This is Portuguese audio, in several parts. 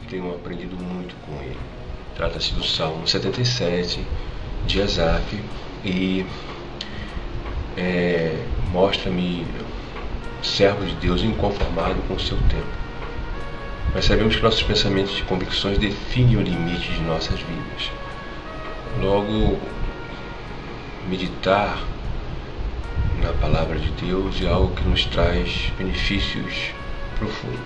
tenho aprendido muito com ele. Trata-se do Salmo 77 de Asaf e mostra-me servo de Deus inconformado com o seu tempo. Nós sabemos que nossos pensamentos e convicções definem o limite de nossas vidas. Logo, meditar na palavra de Deus é algo que nos traz benefícios profundos,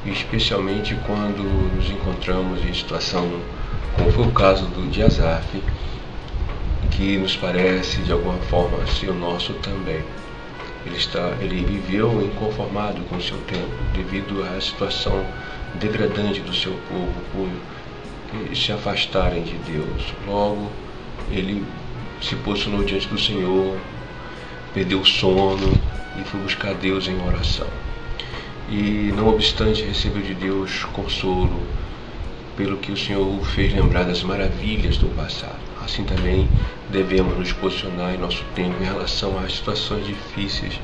e especialmente quando nos encontramos em situação, como foi o caso de Asaf, que nos parece de alguma forma ser o nosso também. Ele viveu inconformado com o seu tempo devido à situação degradante do seu povo por se afastarem de Deus. Logo, ele se posicionou diante do Senhor, perdeu o sono e foi buscar Deus em oração. E não obstante recebeu de Deus consolo pelo que o Senhor o fez lembrar das maravilhas do passado. Assim também devemos nos posicionar em nosso tempo em relação às situações difíceis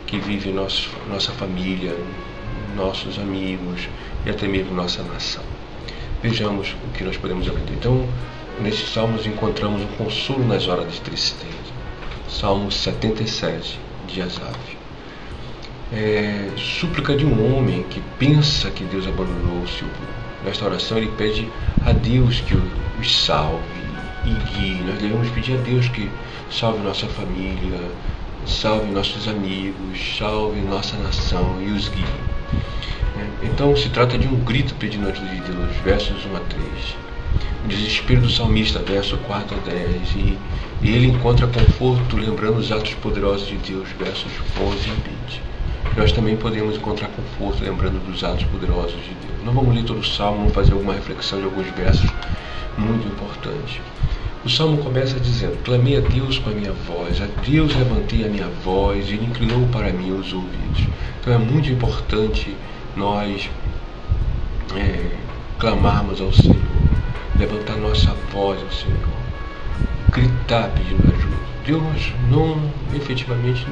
que vive nossa família, nossos amigos e até mesmo nossa nação. Vejamos o que nós podemos aprender. Então, nesses salmos encontramos um consolo nas horas de tristeza. Salmo 77 de Asaf. Súplica de um homem que pensa que Deus abandonou o seu povo. Nesta oração ele pede a Deus que os salve e guie. Nós devemos pedir a Deus que salve nossa família, salve nossos amigos, salve nossa nação e os guie. Então se trata de um grito pedindo a ajuda de Deus, versos 1 a 3. O desespero do salmista, verso 4 a 10. E ele encontra conforto lembrando os atos poderosos de Deus, versos 11 a 20. Nós também podemos encontrar conforto lembrando dos atos poderosos de Deus. Não vamos ler todo o Salmo, vamos fazer alguma reflexão de alguns versos muito importantes. O Salmo começa dizendo: clamei a Deus com a minha voz, a Deus levantei a minha voz, e Ele inclinou para mim os ouvidos. Então é muito importante nós clamarmos ao Senhor, levantar nossa voz ao Senhor, gritar pedindo ajuda. Deus não, efetivamente,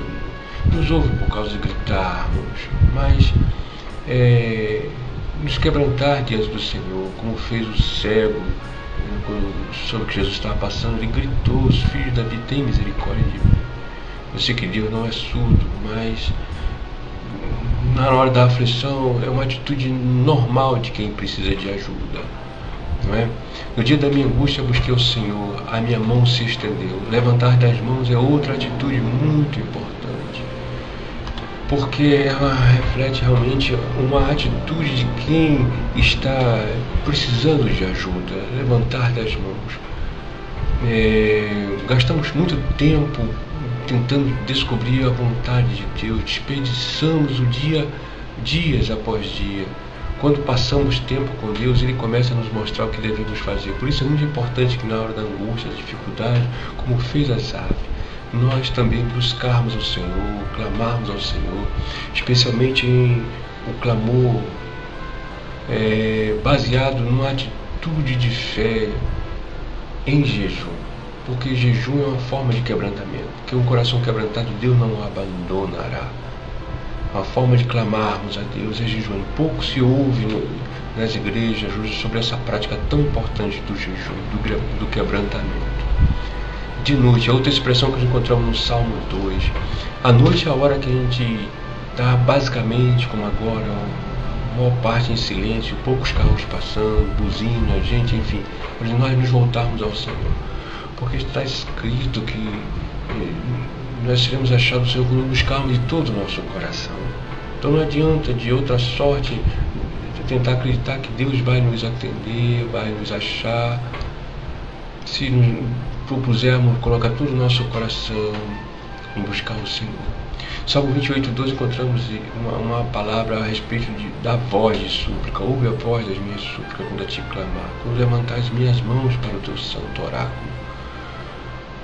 nos ouve por causa de gritarmos, mas nos quebrantar diante do Senhor, como fez o cego, quando soube que Jesus estava passando, ele gritou: os filhos de Davi, tem misericórdia de mim. Eu sei que Deus não é surdo, mas na hora da aflição é uma atitude normal de quem precisa de ajuda, não é? No dia da minha angústia busquei o Senhor, a minha mão se estendeu. Levantar das mãos é outra atitude muito importante, porque ela reflete realmente uma atitude de quem está precisando de ajuda. Levantar das mãos. Gastamos muito tempo tentando descobrir a vontade de Deus, desperdiçamos o dia, dias após dia. Quando passamos tempo com Deus, Ele começa a nos mostrar o que devemos fazer. Por isso é muito importante que na hora da angústia, da dificuldade, como fez Asaf, nós também buscarmos ao Senhor, clamarmos ao Senhor, especialmente em o clamor baseado numa atitude de fé em jejum, porque jejum é uma forma de quebrantamento, porque um coração quebrantado Deus não o abandonará. A forma de clamarmos a Deus é jejuando. Pouco se ouve nas igrejas sobre essa prática tão importante do jejum, do quebrantamento. De noite, a outra expressão que nós encontramos no Salmo 2. A noite é a hora que a gente está basicamente, como agora, a maior parte em silêncio, poucos carros passando, buzina, gente, enfim, para nós nos voltarmos ao Senhor. Porque está escrito que nós seremos achados do Senhor quando buscarmos de todo o nosso coração. Então não adianta de outra sorte tentar acreditar que Deus vai nos atender, vai nos achar, se nos propusermos colocar todo o nosso coração em buscar o Senhor. Salmo 28:12 encontramos uma palavra a respeito da voz de súplica. Ouve a voz das minhas súplicas quando a ti clamar, quando levantar as minhas mãos para o teu santo oráculo.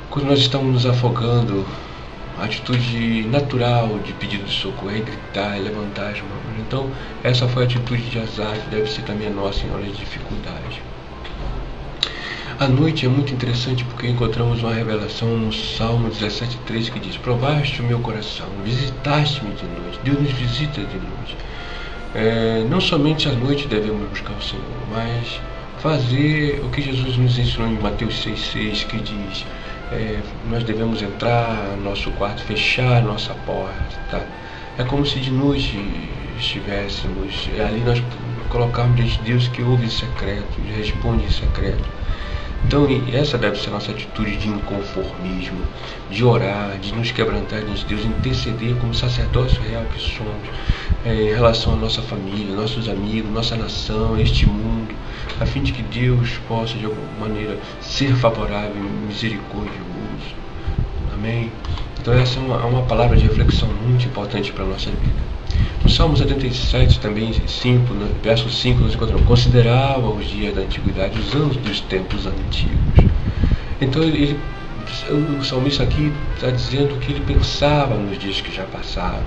Quando nós estamos nos afogando, a atitude natural de pedido de socorro é gritar, é levantar as mãos. Então, essa foi a atitude de Asaf, deve ser também a nossa em horas de dificuldade. A noite é muito interessante porque encontramos uma revelação no Salmo 17:3 que diz: provaste o meu coração, visitaste-me de noite. Deus nos visita de noite. Não somente à noite devemos buscar o Senhor, mas fazer o que Jesus nos ensinou em Mateus 6,6, que diz: nós devemos entrar no nosso quarto, fechar a nossa porta. É como se de noite estivéssemos ali, nós colocarmos diante de Deus, que ouve em secreto, responde em secreto. Então essa deve ser a nossa atitude de inconformismo, de orar, de nos quebrantar diante de Deus, interceder como sacerdócio real que somos, em relação à nossa família, nossos amigos, nossa nação, este mundo, a fim de que Deus possa de alguma maneira ser favorável e misericordioso. Amém? Então essa é uma palavra de reflexão muito importante para a nossa vida. No Salmo 77, também 5, no verso 5, nós encontramos: considerava os dias da antiguidade, os anos dos tempos antigos. Então o salmista aqui está dizendo que ele pensava nos dias que já passaram.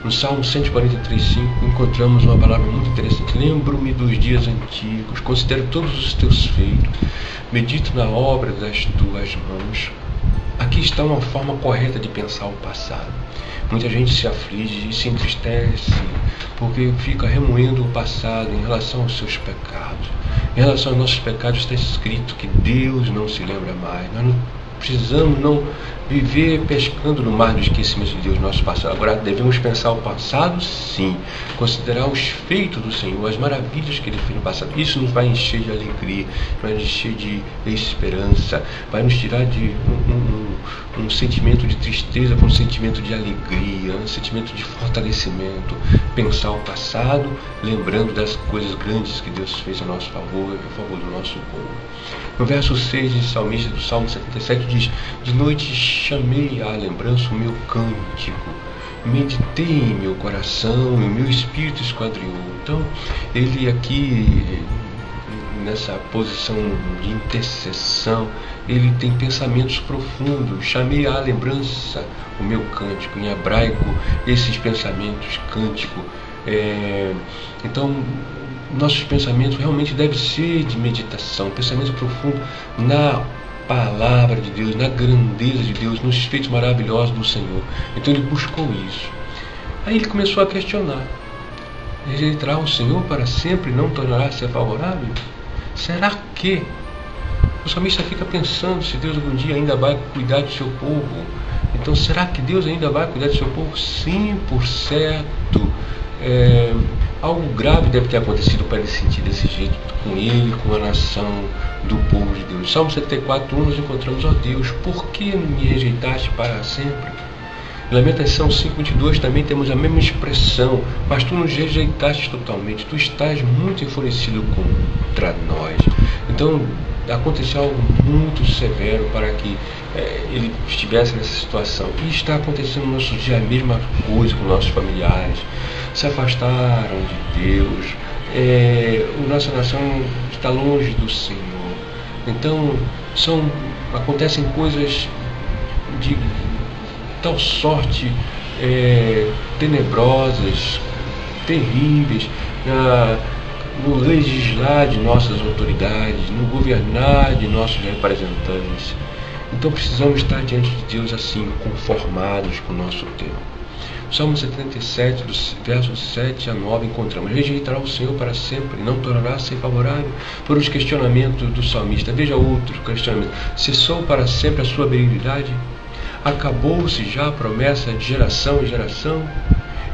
No Salmo 143,5 encontramos uma palavra muito interessante: lembro-me dos dias antigos, considero todos os teus feitos, medito na obra das tuas mãos. Aqui está uma forma correta de pensar o passado. Muita gente se aflige e se entristece porque fica remoendo o passado em relação aos seus pecados. Em relação aos nossos pecados está escrito que Deus não se lembra mais. Nós não precisamos não viver pescando no mar do esquecimento de Deus, nosso passado. Agora devemos pensar o passado, sim, considerar os feitos do Senhor, as maravilhas que Ele fez no passado. Isso nos vai encher de alegria, vai nos encher de esperança, vai nos tirar de um sentimento de tristeza para um sentimento de alegria, um sentimento de fortalecimento. Pensar o passado, lembrando das coisas grandes que Deus fez a nosso favor, a favor do nosso povo. No verso 6 de salmista do Salmo 77 diz: de noite chamei à lembrança o meu cântico, meditei em meu coração e o meu espírito esquadriou. Então ele aqui, nessa posição de intercessão, ele tem pensamentos profundos. Chamei à lembrança o meu cântico, em hebraico esses pensamentos, cântico. Então nossos pensamentos realmente devem ser de meditação, pensamento profundo na palavra de Deus, na grandeza de Deus, nos feitos maravilhosos do Senhor. Então ele buscou isso. Aí ele começou a questionar: rejeitará o Senhor para sempre e não tornará a ser favorável? Será que o salmista fica pensando se Deus algum dia ainda vai cuidar do seu povo? Então será que Deus ainda vai cuidar do seu povo? Sim, por certo. Algo grave deve ter acontecido para ele sentir desse jeito com ele, com a nação do povo de Deus. Salmo 74, 1, nós encontramos: ó Deus, por que me rejeitaste para sempre? Em Lamentação 5:22 também temos a mesma expressão: mas tu nos rejeitaste totalmente, tu estás muito enfurecido contra nós. Então aconteceu algo muito severo para que ele estivesse nessa situação. E está acontecendo nos nossos dias a mesma coisa com nossos familiares. Se afastaram de Deus, a nossa nação está longe do Senhor. Então acontecem coisas de tal sorte tenebrosas, terríveis, no legislar de nossas autoridades, no governar de nossos representantes. Então precisamos estar diante de Deus assim, conformados com o nosso tempo. Salmo 77, dos versos 7 a 9, encontramos: rejeitará o Senhor para sempre e não tornará a ser favorável. Foram os questionamentos do salmista. Veja outro questionamento: cessou para sempre a sua benignidade? Acabou-se já a promessa de geração em geração?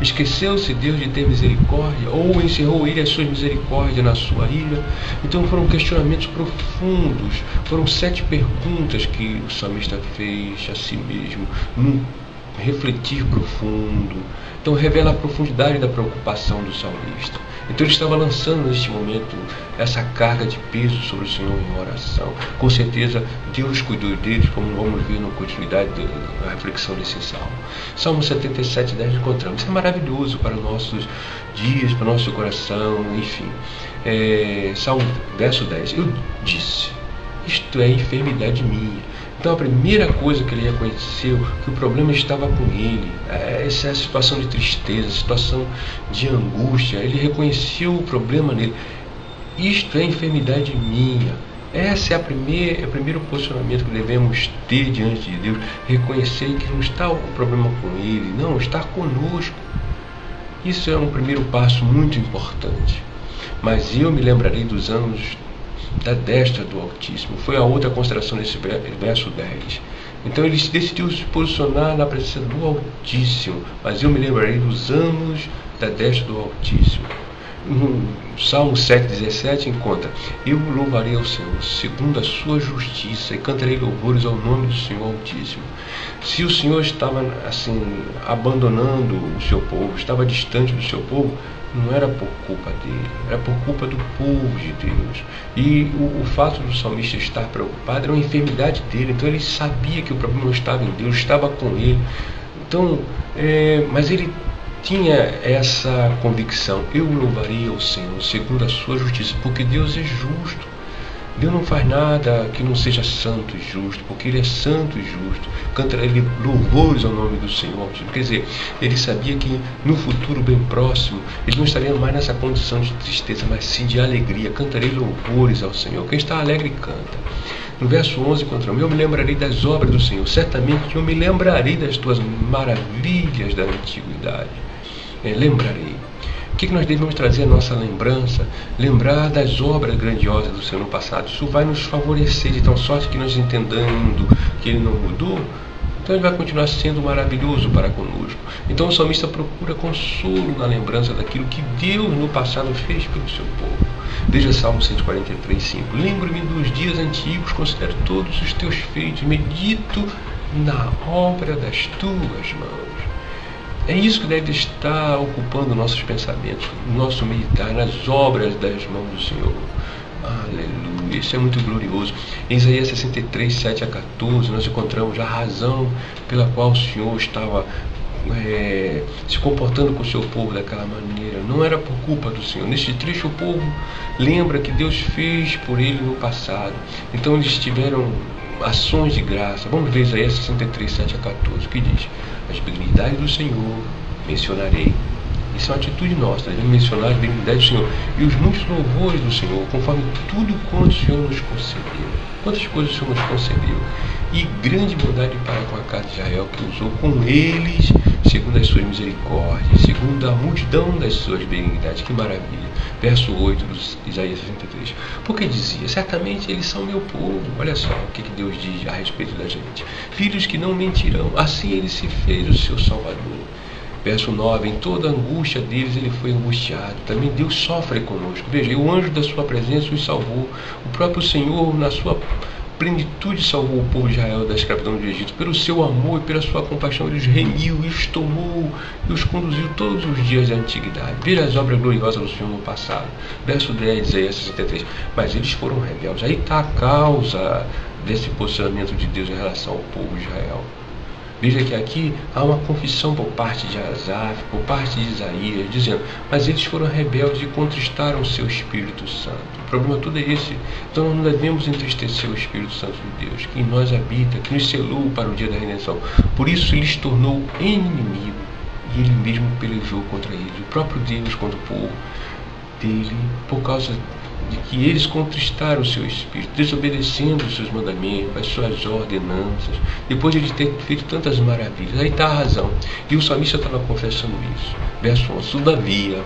Esqueceu-se Deus de ter misericórdia? Ou encerrou ele as suas misericórdias na sua ira? Então foram questionamentos profundos. Foram 7 perguntas que o salmista fez a si mesmo, num refletir profundo. Então revela a profundidade da preocupação do salmista. Então ele estava lançando neste momento essa carga de peso sobre o Senhor em oração. Com certeza Deus cuidou deles, como vamos ver na continuidade da reflexão desse salmo. Salmo 77, 10 encontramos. Isso é maravilhoso para nossos dias, para o nosso coração, enfim. Salmo, verso 10. Eu disse: isto é enfermidade minha. Então a primeira coisa que ele reconheceu, que o problema estava com ele, essa é a situação de tristeza, a situação de angústia. Ele reconheceu o problema nele. Isto é enfermidade minha. Esse é o primeiro posicionamento que devemos ter diante de Deus. Reconhecer que não está o problema com ele, não, está conosco. Isso é um primeiro passo muito importante. Mas eu me lembrarei dos anos da destra do Altíssimo. Foi a outra consideração desse verso 10. Então ele decidiu se posicionar na presença do Altíssimo. Mas eu me lembrarei dos anos da destra do Altíssimo. No Salmo 7,17 encontra: eu louvarei ao Senhor segundo a sua justiça e cantarei louvores ao nome do Senhor Altíssimo. Se o Senhor estava assim abandonando o seu povo, estava distante do seu povo, não era por culpa dele, era por culpa do povo de Deus. E o fato do salmista estar preocupado era uma enfermidade dele. Então ele sabia que o problema não estava em Deus, estava com ele. Então, mas ele tinha essa convicção: eu louvarei ao Senhor segundo a sua justiça, porque Deus é justo. Deus não faz nada que não seja santo e justo, porque Ele é santo e justo. Canta ele louvores ao nome do Senhor. Quer dizer, ele sabia que no futuro bem próximo ele não estaria mais nessa condição de tristeza, mas sim de alegria. Cantarei louvores ao Senhor. Quem está alegre canta. No verso 11 encontramos: eu me lembrarei das obras do Senhor, certamente eu me lembrarei das tuas maravilhas da antiguidade. Lembrarei. O que nós devemos trazer à nossa lembrança? Lembrar das obras grandiosas do Senhor no passado. Isso vai nos favorecer de tal sorte que nós, entendendo que Ele não mudou, então Ele vai continuar sendo maravilhoso para conosco. Então o salmista procura consolo na lembrança daquilo que Deus no passado fez pelo seu povo. Veja Salmo 143:5. Lembro-me dos dias antigos, considero todos os teus feitos, medito na obra das tuas mãos. É isso que deve estar ocupando nossos pensamentos, nosso meditar nas obras das mãos do Senhor. Aleluia, isso é muito glorioso. Em Isaías 63:7-14, nós encontramos a razão pela qual o Senhor estava se comportando com o seu povo daquela maneira. Não era por culpa do Senhor. Neste trecho o povo lembra que Deus fez por ele no passado. Então eles tiveram ações de graça. Vamos ver Isaías 63:7-14, que diz: as benignidades do Senhor mencionarei. Isso é uma atitude nossa, devemos mencionar as benignidades do Senhor e os muitos louvores do Senhor, conforme tudo quanto o Senhor nos concedeu. Quantas coisas o Senhor nos concedeu. E grande bondade para com a casa de Israel, que usou com eles segundo as suas misericórdias, segundo a multidão das suas benignidades. Que maravilha. Verso 8 de Isaías 63. Porque dizia: certamente eles são meu povo. Olha só o que Deus diz a respeito da gente: filhos que não mentirão, assim ele se fez o seu Salvador. Verso 9, em toda a angústia deles ele foi angustiado. Também Deus sofre conosco. Veja, o anjo da sua presença os salvou. O próprio Senhor, na sua plenitude, salvou o povo de Israel da escravidão do Egito. Pelo seu amor e pela sua compaixão, ele os remiu, e os tomou e os conduziu todos os dias da antiguidade. Veja as obras gloriosas do Senhor no passado. Verso 10, Isaías 63. Mas eles foram rebeldes. Aí está a causa desse posicionamento de Deus em relação ao povo de Israel. Veja que aqui há uma confissão por parte de Asaf, por parte de Isaías, dizendo: mas eles foram rebeldes e contristaram o seu Espírito Santo. O problema todo é esse. Então nós não devemos entristecer o Espírito Santo de Deus, que em nós habita, que nos selou para o dia da redenção. Por isso ele se tornou inimigo e ele mesmo pelejou contra eles. O próprio Deus contra o povo dele, por causa de que eles contristaram o seu espírito, desobedecendo os seus mandamentos, as suas ordenanças, depois de ele ter feito tantas maravilhas. Aí está a razão. E o salmista estava confessando isso. Verso 11. Todavia,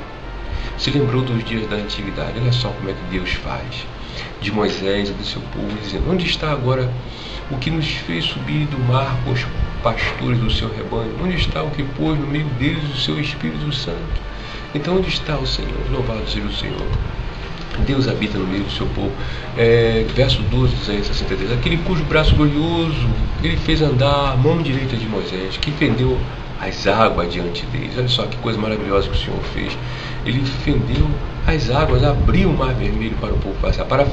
se lembrou dos dias da antiguidade. Olha só como é que Deus faz. De Moisés e do seu povo, dizendo: onde está agora o que nos fez subir do mar com os pastores do seu rebanho? Onde está o que pôs no meio deles o seu Espírito Santo? Então onde está o Senhor? Louvado seja o Senhor. Deus habita no meio do seu povo. Verso 12 de Isaías 63. Aquele cujo braço glorioso ele fez andar a mão direita de Moisés, que fendeu as águas diante deles. Olha só que coisa maravilhosa que o Senhor fez. Ele fendeu as águas, abriu o mar vermelho para o povo passar, para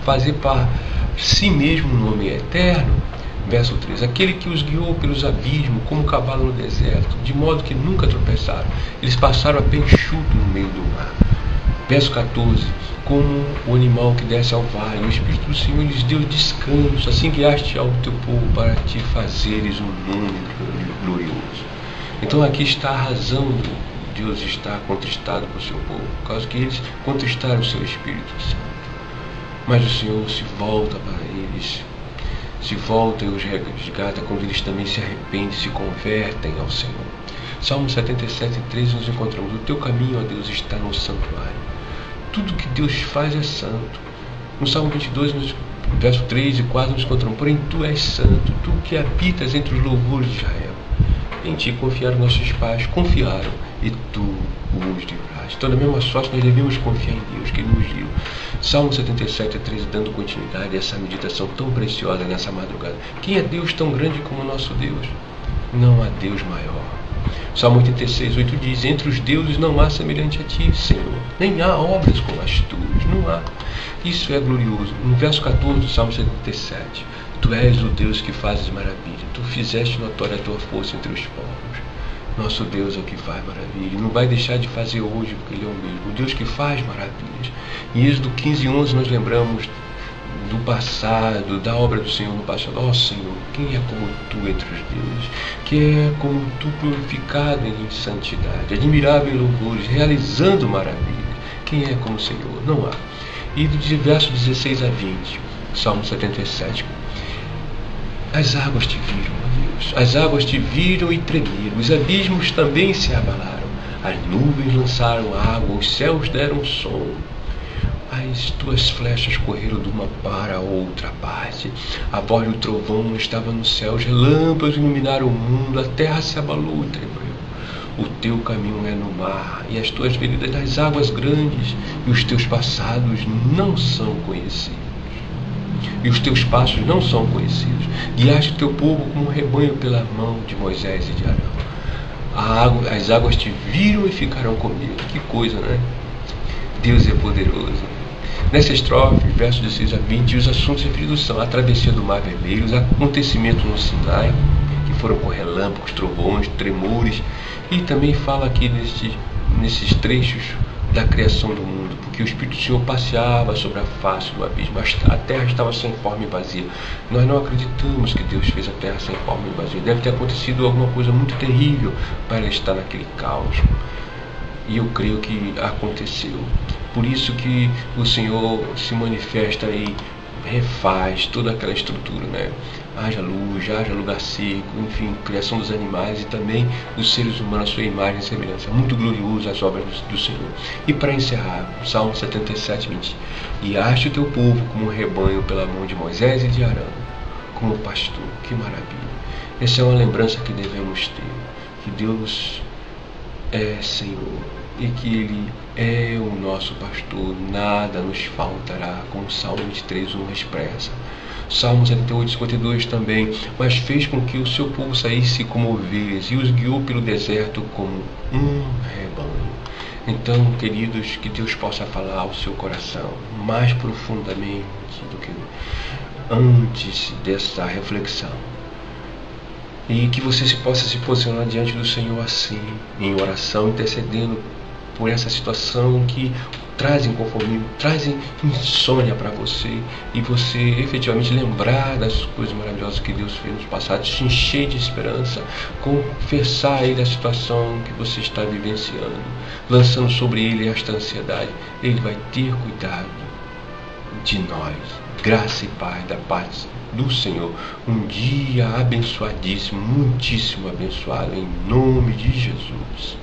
fazer para si mesmo um nome eterno. Verso 3. Aquele que os guiou pelos abismos, como cavalo no deserto, de modo que nunca tropeçaram. Eles passaram a pé enxuto no meio do mar. Verso 14. Como o animal que desce ao vale, o Espírito do Senhor lhes deu descanso, assim guiaste ao teu povo para te fazeres um nome glorioso. Então aqui está a razão de Deus estar contristado com o seu povo, por causa que eles contristaram o seu Espírito Santo. Mas o Senhor se volta para eles, se volta e os resgata quando eles também se arrependem, se convertem ao Senhor. Salmo 77:3 nos encontramos: o teu caminho, ó Deus, está no santuário. Tudo que Deus faz é santo. No Salmo 22, verso 3 e 4, nos encontramos: porém tu és santo, tu que habitas entre os louvores de Israel. Em ti confiaram nossos pais, confiaram, e tu os livraste. Então, na mesma sorte, nós devemos confiar em Deus, que Ele nos livra. Salmo 77:3, dando continuidade a essa meditação tão preciosa nessa madrugada. Quem é Deus tão grande como o nosso Deus? Não há Deus maior. Salmo 86:8 diz: entre os deuses não há semelhante a ti, Senhor, nem há obras como as tuas, não há. Isso é glorioso. No verso 14 do Salmo 77, tu és o Deus que fazes maravilha, tu fizeste notória a tua força entre os povos. Nosso Deus é o que faz maravilha, não vai deixar de fazer hoje, porque Ele é o mesmo, o Deus que faz maravilhas. Em Êxodo 15:11 nós lembramos do passado, da obra do Senhor no passado. Ó Senhor, quem é como tu entre os deuses? Quem é como tu glorificado em santidade, admirável em louvores, realizando maravilhas? Quem é como o Senhor? Não há. E do verso 16 a 20, Salmo 77. As águas te viram, ó Deus, as águas te viram e tremeram, os abismos também se abalaram, as nuvens lançaram água, os céus deram som. As tuas flechas correram de uma para a outra parte. A voz do trovão estava no céu, os relâmpagos iluminaram o mundo, a terra se abalou e tremeu. O teu caminho é no mar, e as tuas veredas nas águas grandes, e os teus passados não são conhecidos. E os teus passos não são conhecidos. Guiaste o teu povo como um rebanho pela mão de Moisés e de Arão. As águas te viram e ficaram com medo. Que coisa, né? Deus é poderoso. Nessa estrofe, versos 16 a 20, os assuntos referidos são a travessia do Mar Vermelho, os acontecimentos no Sinai, que foram com relâmpagos, trovões, tremores, e também fala aqui nesses trechos da criação do mundo, porque o Espírito do Senhor passeava sobre a face do abismo, a terra estava sem forma e vazia. Nós não acreditamos que Deus fez a terra sem forma e vazia. Deve ter acontecido alguma coisa muito terrível para ela estar naquele caos. E eu creio que aconteceu. Por isso que o Senhor se manifesta e refaz toda aquela estrutura, né? Haja luz, haja lugar seco, enfim, criação dos animais e também dos seres humanos, a sua imagem e semelhança. Muito glorioso as obras do Senhor. E para encerrar, Salmo 77:20. Guiaste o teu povo como um rebanho pela mão de Moisés e de Arão, como pastor. Que maravilha. Essa é uma lembrança que devemos ter, que Deus é Senhor e que Ele é o nosso pastor, nada nos faltará, como o Salmo 23:1 expressa. Salmo 78:52 também: mas fez com que o seu povo saísse como ovelhas e os guiou pelo deserto como um rebanho. Então, queridos, que Deus possa falar ao seu coração mais profundamente do que antes dessa reflexão. E que você possa se posicionar diante do Senhor assim, em oração, intercedendo por essa situação que traz inconformismo, traz insônia para você, e você efetivamente lembrar das coisas maravilhosas que Deus fez no passado, se encher de esperança, confessar a Ele a situação que você está vivenciando, lançando sobre Ele esta ansiedade. Ele vai ter cuidado de nós. Graça e paz da parte do Senhor. Um dia abençoadíssimo, muitíssimo abençoado, em nome de Jesus.